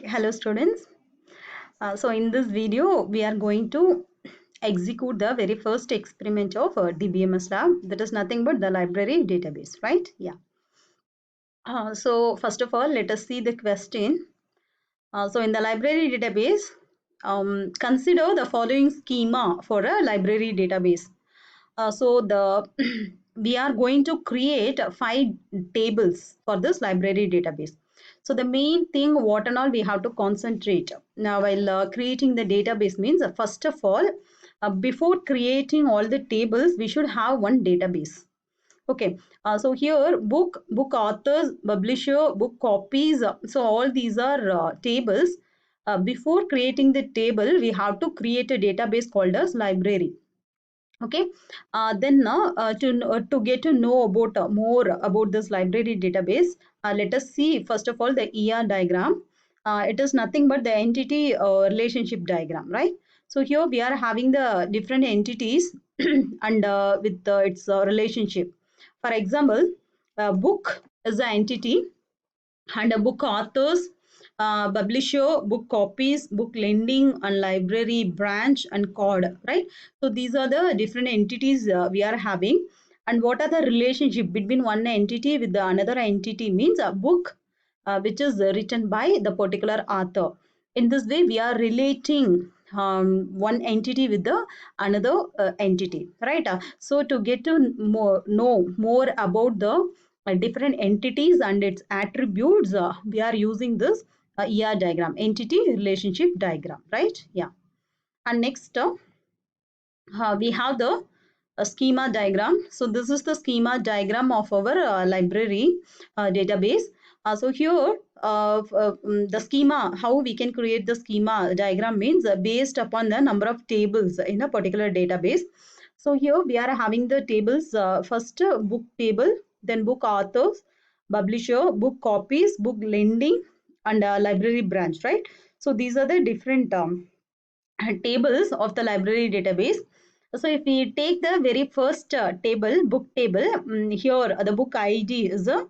Hello students. So in this video we are going to execute the very first experiment of DBMS lab, that is nothing but the library database, right? Yeah. So first of all, let us see the question. So in the library database, consider the following schema for a library database. So the we are going to create 5 tables for this library database. So the main thing what and all we have to concentrate now while creating the database means first of all, before creating all the tables we should have one database. Okay, so here book authors, publisher, book copies, so all these are tables. Before creating the table we have to create a database called as library. Okay, then to get to know about more about this library database, let us see first of all the ER diagram. It is nothing but the entity relationship diagram, right? So here we are having the different entities and with its relationship. For example, book is an entity and a book authors, publisher, book copies, book lending, and library branch and code, right? So these are the different entities we are having. And what are the relationship between one entity with the another entity means a book which is written by the particular author. In this way, we are relating one entity with the another entity, right? So to get to know more about the different entities and its attributes, we are using this ER diagram, entity relationship diagram, right? Yeah. And next, we have the schema diagram. So this is the schema diagram of our library database. So here the schema, how we can create the schema diagram means based upon the number of tables in a particular database. So here we are having the tables, first book table, then book authors, publisher, book copies, book lending, and library branch, right? So these are the different tables of the library database. So if we take the very first table, book table, here the book ID is a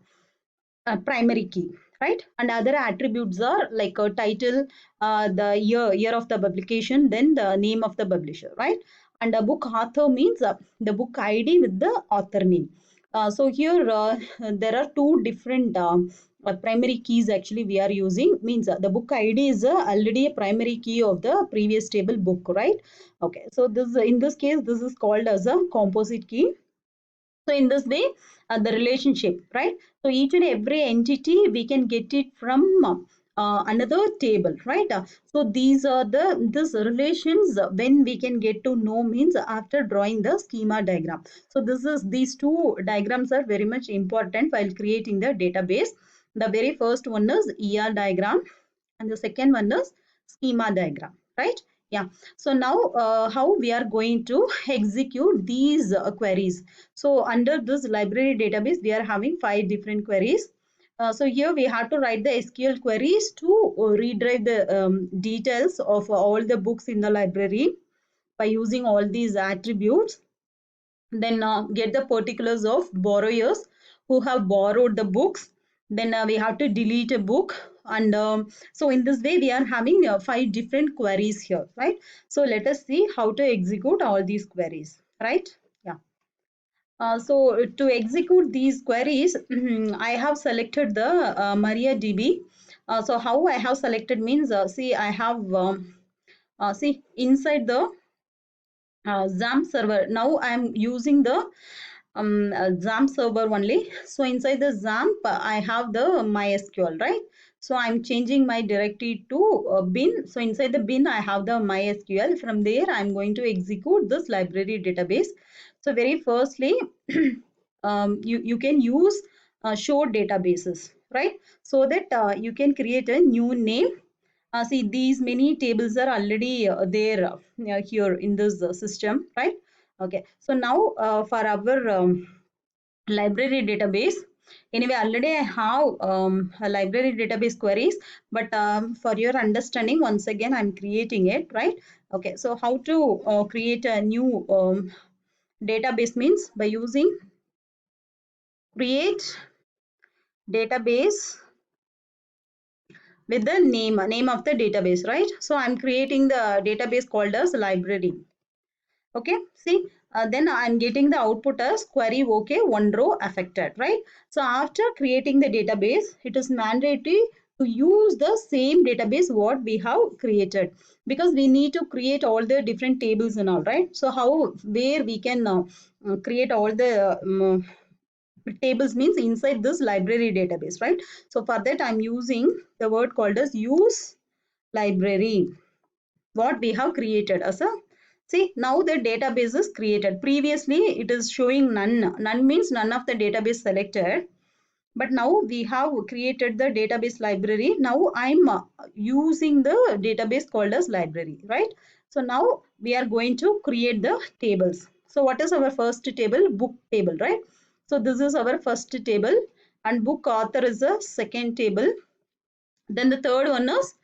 primary key, right? And other attributes are like a title, the year of the publication, then the name of the publisher, right? And a book author means the book ID with the author name. So here there are two different primary keys actually we are using, means the book ID is already a primary key of the previous table book, right? Okay, so this in this case this is called as a composite key. So in this way, the relationship, right? So each and every entity we can get it from another table, right? So these are this relations when we can get to know means after drawing the schema diagram. So these two diagrams are very much important while creating the database. The very first one is ER diagram and the second one is schema diagram, right? Yeah. So now how we are going to execute these queries. So under this library database, we are having 5 different queries. So here we have to write the SQL queries to retrieve the details of all the books in the library by using all these attributes. Then get the particulars of borrowers who have borrowed the books. Then we have to delete a book. And so in this way, we are having 5 different queries here, right? So let us see how to execute all these queries, right? Yeah. So to execute these queries, I have selected the MariaDB. So how I have selected means, see, I have, see, inside the XAMPP server. Now I am using the XAMPP server only. So inside the XAMPP, I have the MySQL, right? So I'm changing my directory to bin. So inside the bin, I have the MySQL. From there, I'm going to execute this library database. So very firstly, you can use show databases, right? So that you can create a new name. See, these many tables are already there here in this system, right? Okay, so now for our library database, anyway, already I have a library database queries, but for your understanding, once again, I'm creating it, right? Okay, so how to create a new database means by using create database with the name of the database, right? So I'm creating the database called as library. Okay, see, then I'm getting the output as query okay, one row affected, right? So after creating the database, it is mandatory to use the same database what we have created, because we need to create all the different tables and all, right? So how, where we can create all the tables means inside this library database, right? So for that I'm using the word called as use library, what we have created as a, see, now the database is created. Previously it is showing none means none of the database selected, but now we have created the database library. Now I'm using the database called as library, right? So now we are going to create the tables. So what is our first table? Book table, right? So this is our first table, and book author is a second table. Then the third one is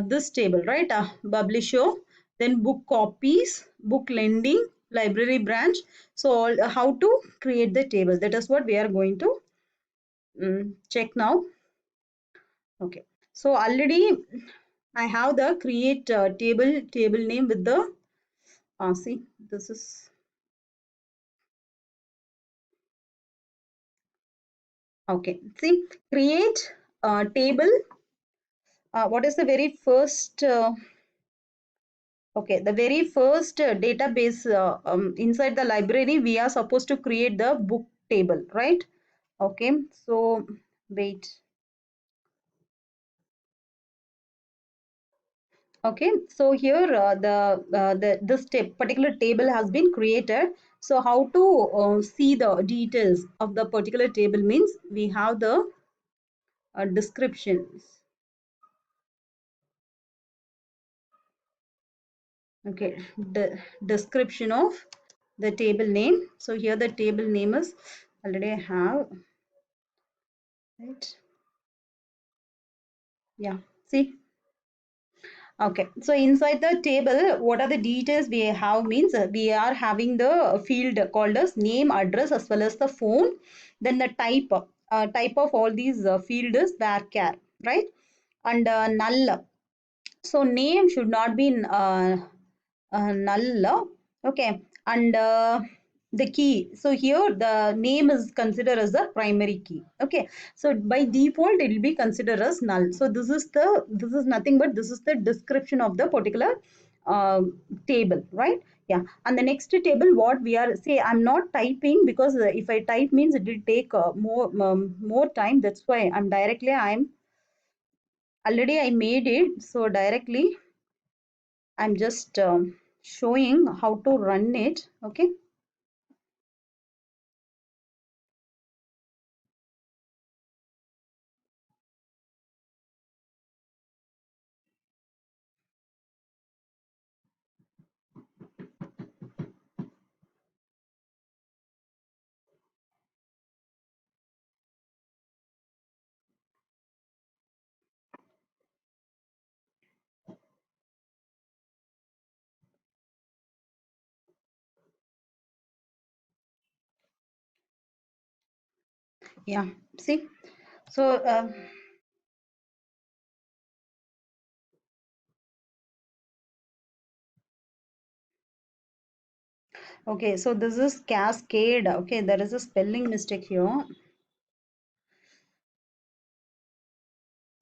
this table, right? Publisher, then book copies, book lending, library branch. So all, how to create the table, that is what we are going to check now. Okay, so already I have the create table name with the see, this is okay. See, create table. What is the very first okay, the very first database inside the library, we are supposed to create the book table, right? Okay, so wait. Okay, so here the this particular table has been created. So how to see the details of the particular table means we have the descriptions. Okay, the description of the table name. So here the table name is already I have, right? Yeah, see. Okay, so inside the table, what are the details we have means we are having the field called as name, address as well as the phone. Then the type of all these field is varchar, right? And null. So name should not be null. Okay, and the key. So here the name is considered as the primary key. Okay, so by default it will be considered as null. So this is nothing but this is the description of the particular uh, table, right? Yeah, and the next table what we are say, I'm not typing because if I type means it will take more time. That's why I'm already I made it, so directly I'm just showing how to run it. Okay. Yeah. See. So okay. So this is cascade. Okay. There is a spelling mistake here.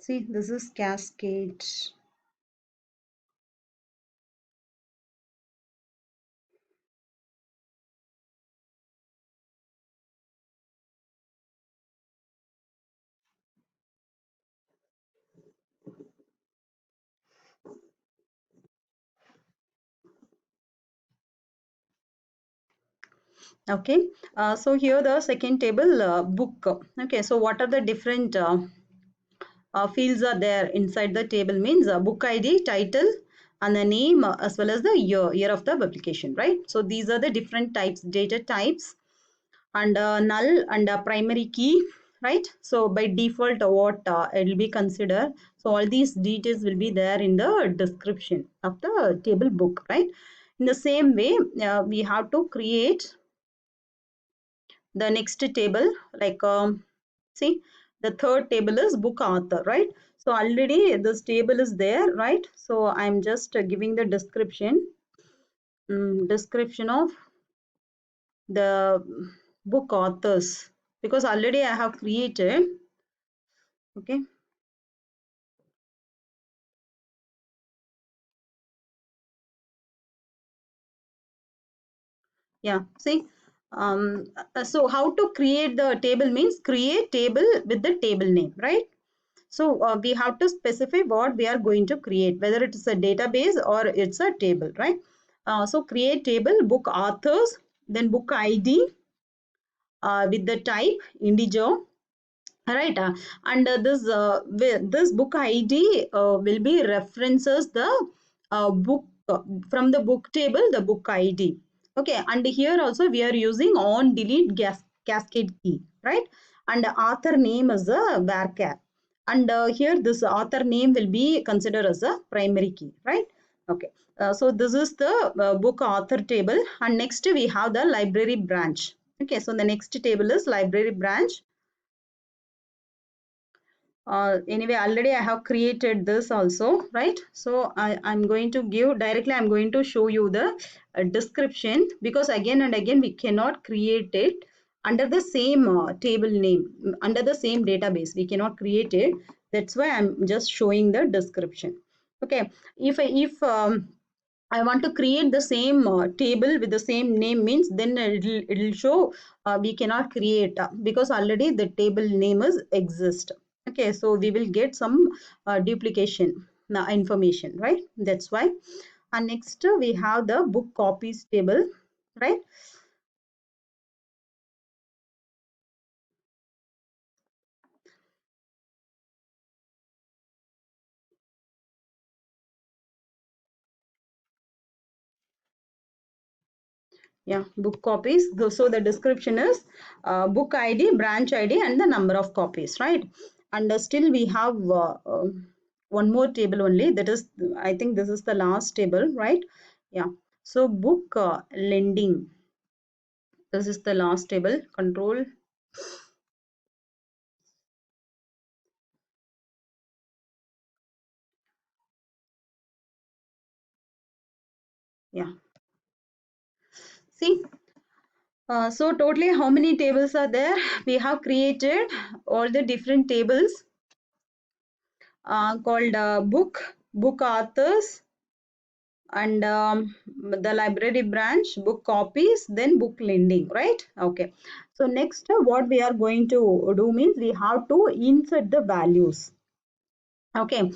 See, this is cascade. Okay. So here the second table book. Okay. So what are the different fields are there inside the table means book ID, title, and the name as well as the year of the publication, right? So these are the different types, data types, and null and primary key, right? So by default what it will be considered. So all these details will be there in the description of the table book, right? In the same way, we have to create the next table, like see, the third table is book author, right? So already this table is there, right? So I'm just giving the description of the book authors, because already I have created. Okay. Yeah, see, so how to create the table means create table with the table name, right? So we have to specify what we are going to create, whether it is a database or it's a table, right? So create table, book authors, then book ID with the type integer, right? And this book ID will be references the book from the book table, the book ID. Okay, and here also we are using on delete cascade key, right? And the author name is a varchar, and here this author name will be considered as a primary key, right? Okay, so this is the book author table, and next we have the library branch. Okay, so the next table is library branch. Anyway, already I have created this also, right? So I'm going to give directly, I'm going to show you the description, because again and again we cannot create it under the same table name, under the same database we cannot create it. That's why I'm just showing the description. Okay, if I want to create the same table with the same name means, then it'll show we cannot create because already the table name is exist. Okay, so we will get some duplication information, right? That's why. And next we have the book copies table, right? Yeah, book copies. So the description is book ID, branch ID, and the number of copies, right? And still we have one more table only. That is, I think this is the last table, right? Yeah. So book lending. This is the last table. Control. Yeah. See. So totally how many tables are there? We have created all the different tables called book authors, and the library branch, book copies, then book lending, right? Okay, so next what we are going to do means we have to insert the values. Okay,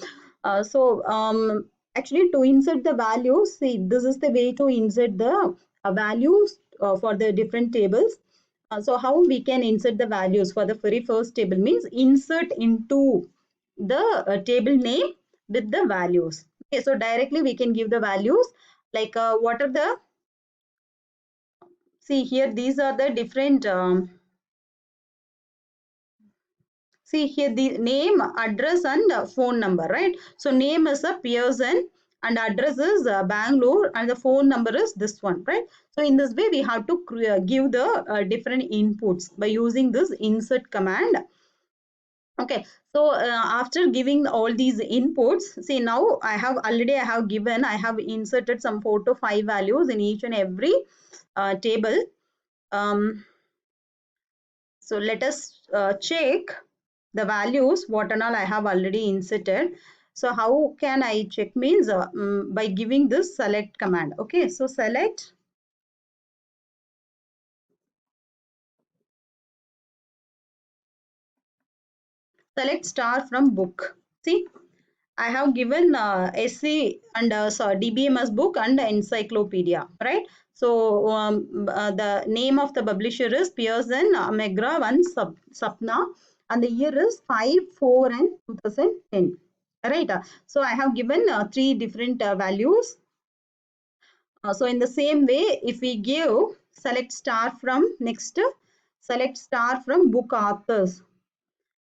actually to insert the values, see, this is the way to insert the values for the different tables. So how we can insert the values for the very first table means insert into the table name with the values. Okay, so directly we can give the values, like what are the, see here, these are the different see here the name, address, and phone number, right? So name is a Pearson, and address is Bangalore, and the phone number is this one, right? So in this way we have to give the different inputs by using this insert command. Okay, so after giving all these inputs, see, now I have given, I have inserted some 4 to 5 values in each and every table. um, so let us check the values what and all I have already inserted. So how can I check means by giving this select command. Okay, so select star from book. See, I have given SC and DBMS book and encyclopedia, right? So the name of the publisher is Pearson, McGraw and Sapna, and the year is 5, 4 and 2010. Right. So I have given 3 different values. So in the same way, if we give select star from next, select star from book authors.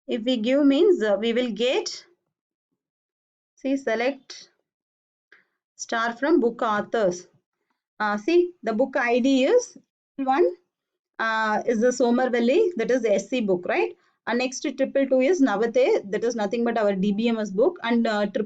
If we give means we will get, see, select star from book authors. See, the book ID is one is the Somerville, that is SC book, right? And next triple two is Navate, that is nothing but our DBMS book, and triple